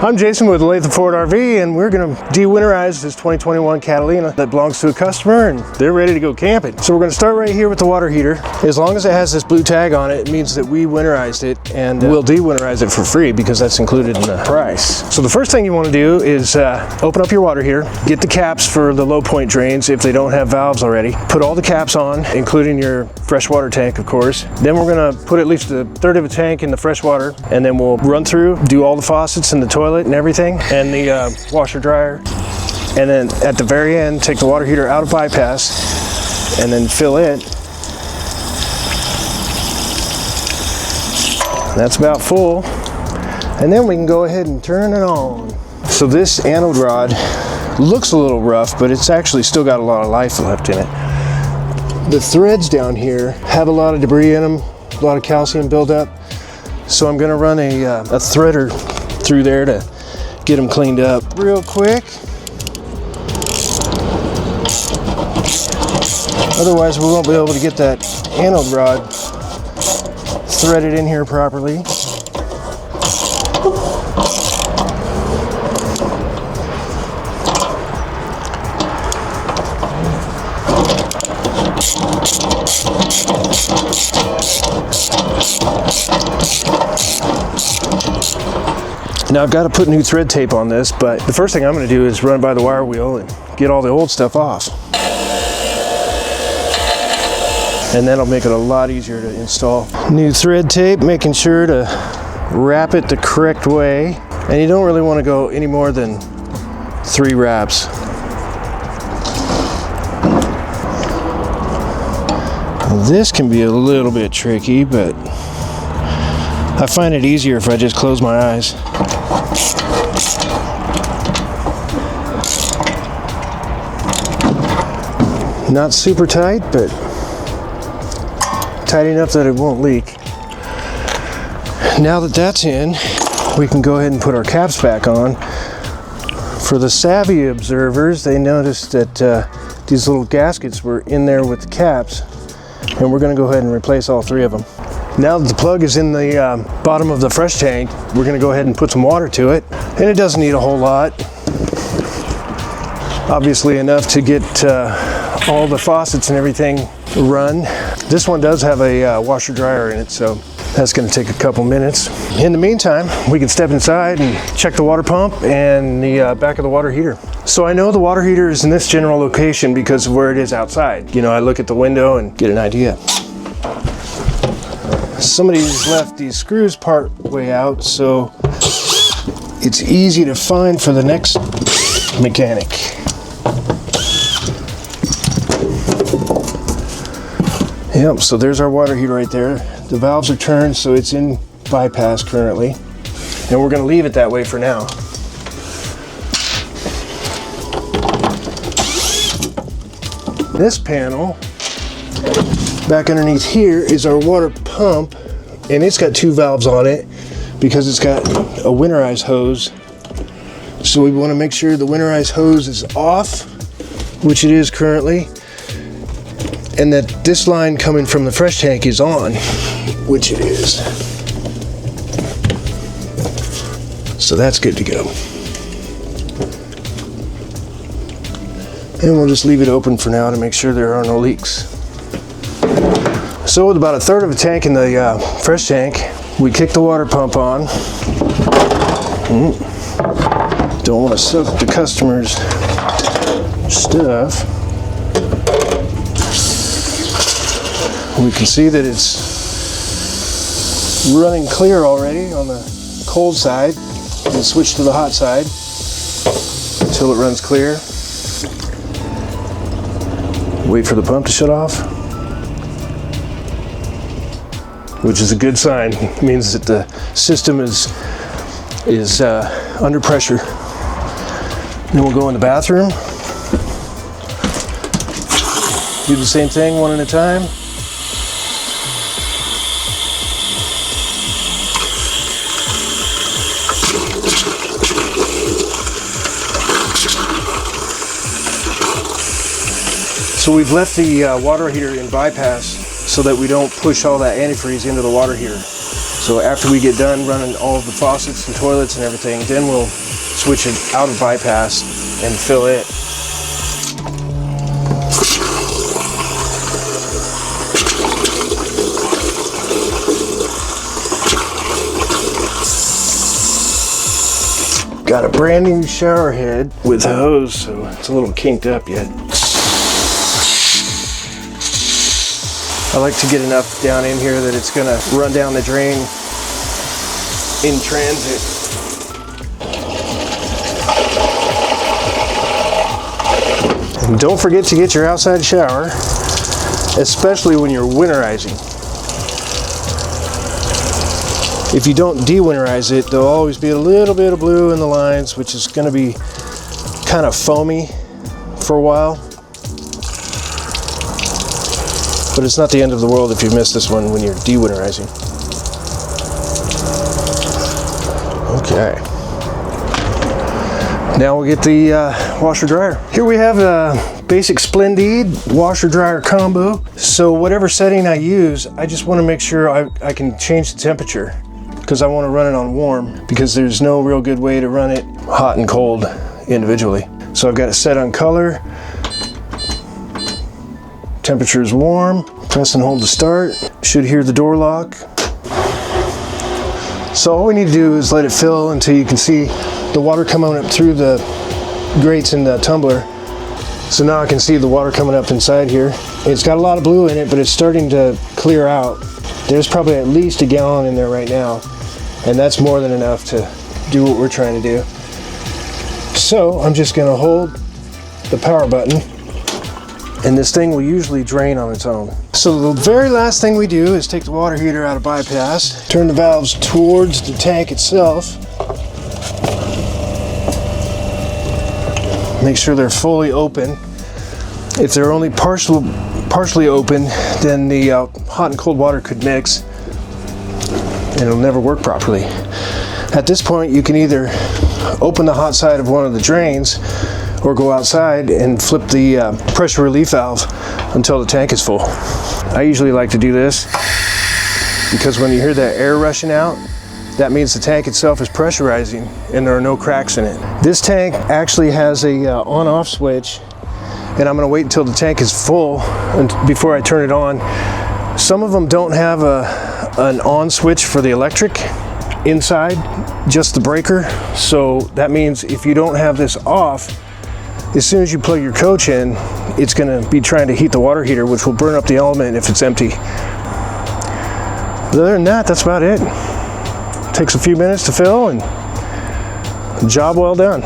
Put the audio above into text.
I'm Jason with Olathe Ford RV, and we're going to de-winterize this 2021 Catalina that belongs to a customer, and they're ready to go camping. So we're going to start right here with the water heater. As long as it has this blue tag on it, it means that we winterized it, and we'll de-winterize it for free because that's included in the price. So the first thing you want to do is open up your water heater, get the caps for the low point drains if they don't have valves already. Put all the caps on, including your freshwater tank, of course. Then we're going to put at least a third of a tank in the freshwater, and then we'll run through, do all the faucets in the toilet and everything, and the washer dryer, and then at the very end take the water heater out of bypass and then fill it. That's about full, and then we can go ahead and turn it on. So this anode rod looks a little rough, but it's actually still got a lot of life left in it. The threads down here have a lot of debris in them, a lot of calcium buildup, so I'm going to run a threader through there to get them cleaned up real quick. Otherwise we won't be able to get that anode rod threaded in here properly. Now I've got to put new thread tape on this, but the first thing I'm going to do is run by the wire wheel and get all the old stuff off. And that'll make it a lot easier to install. New thread tape, making sure to wrap it the correct way. And you don't really want to go any more than 3 wraps. This can be a little bit tricky, but I find it easier if I just close my eyes. Not super tight, but tight enough that it won't leak. Now that that's in, we can go ahead and put our caps back on. For the savvy observers, they noticed that these little gaskets were in there with the caps, and we're going to go ahead and replace all 3 of them. Now that the plug is in the bottom of the fresh tank, we're going to go ahead and put some water to it, and it doesn't need a whole lot. Obviously enough to get all the faucets and everything run. This one does have a washer dryer in it, so that's going to take a couple minutes. In the meantime, we can step inside and check the water pump and the back of the water heater. So I know the water heater is in this general location because of where it is outside. You know, I look at the window and get an idea. Somebody's left these screws part way out, so it's easy to find for the next mechanic. Yep, so there's our water heater right there. The valves are turned, so it's in bypass currently. And we're going to leave it that way for now. This panel, back underneath here, is our water pump, and it's got 2 valves on it because it's got a winterize hose. So we want to make sure the winterize hose is off, which it is currently, and that this line coming from the fresh tank is on, which it is. So that's good to go. And we'll just leave it open for now to make sure there are no leaks. So with about a third of a tank in the fresh tank, we kick the water pump on. Don't want to soak the customer's stuff. We can see that it's running clear already on the cold side. And switch to the hot side until it runs clear. Wait for the pump to shut off, which is a good sign. It means that the system is under pressure. Then we'll go in the bathroom. Do the same thing one at a time. So we've left the water heater in bypass so that we don't push all that antifreeze into the water heater. So after we get done running all of the faucets and toilets and everything, then we'll switch it out of bypass and fill it. Got a brand new shower head with a hose, so it's a little kinked up yet. I like to get enough down in here that it's gonna run down the drain in transit. And don't forget to get your outside shower, especially when you're winterizing. If you don't de-winterize it, there'll always be a little bit of blue in the lines, which is going to be kind of foamy for a while. But it's not the end of the world if you miss this one when you're de-winterizing. Okay. Now we'll get the washer dryer. Here we have a basic Splendid washer dryer combo. So whatever setting I use, I just want to make sure I can change the temperature, because I want to run it on warm, because there's no real good way to run it hot and cold individually. So I've got it set on color. Temperature is warm. Press and hold to start. Should hear the door lock. So all we need to do is let it fill until you can see the water coming up through the grates in the tumbler. So now I can see the water coming up inside here. It's got a lot of blue in it, but it's starting to clear out. There's probably at least a gallon in there right now, and that's more than enough to do what we're trying to do. So I'm just going to hold the power button, and this thing will usually drain on its own. So the very last thing we do is take the water heater out of bypass, turn the valves towards the tank itself, make sure they're fully open. If they're only partially open, then the hot and cold water could mix and it'll never work properly. At this point, you can either open the hot side of one of the drains or go outside and flip the pressure relief valve until the tank is full. I usually like to do this because when you hear that air rushing out, that means the tank itself is pressurizing and there are no cracks in it. This tank actually has a on-off switch, and I'm going to wait until the tank is full before I turn it on. Some of them don't have an on switch for the electric inside, just the breaker. So that means if you don't have this off, as soon as you plug your coach in, it's going to be trying to heat the water heater, which will burn up the element if it's empty. Other than that, that's about it. Takes a few minutes to fill, and job well done.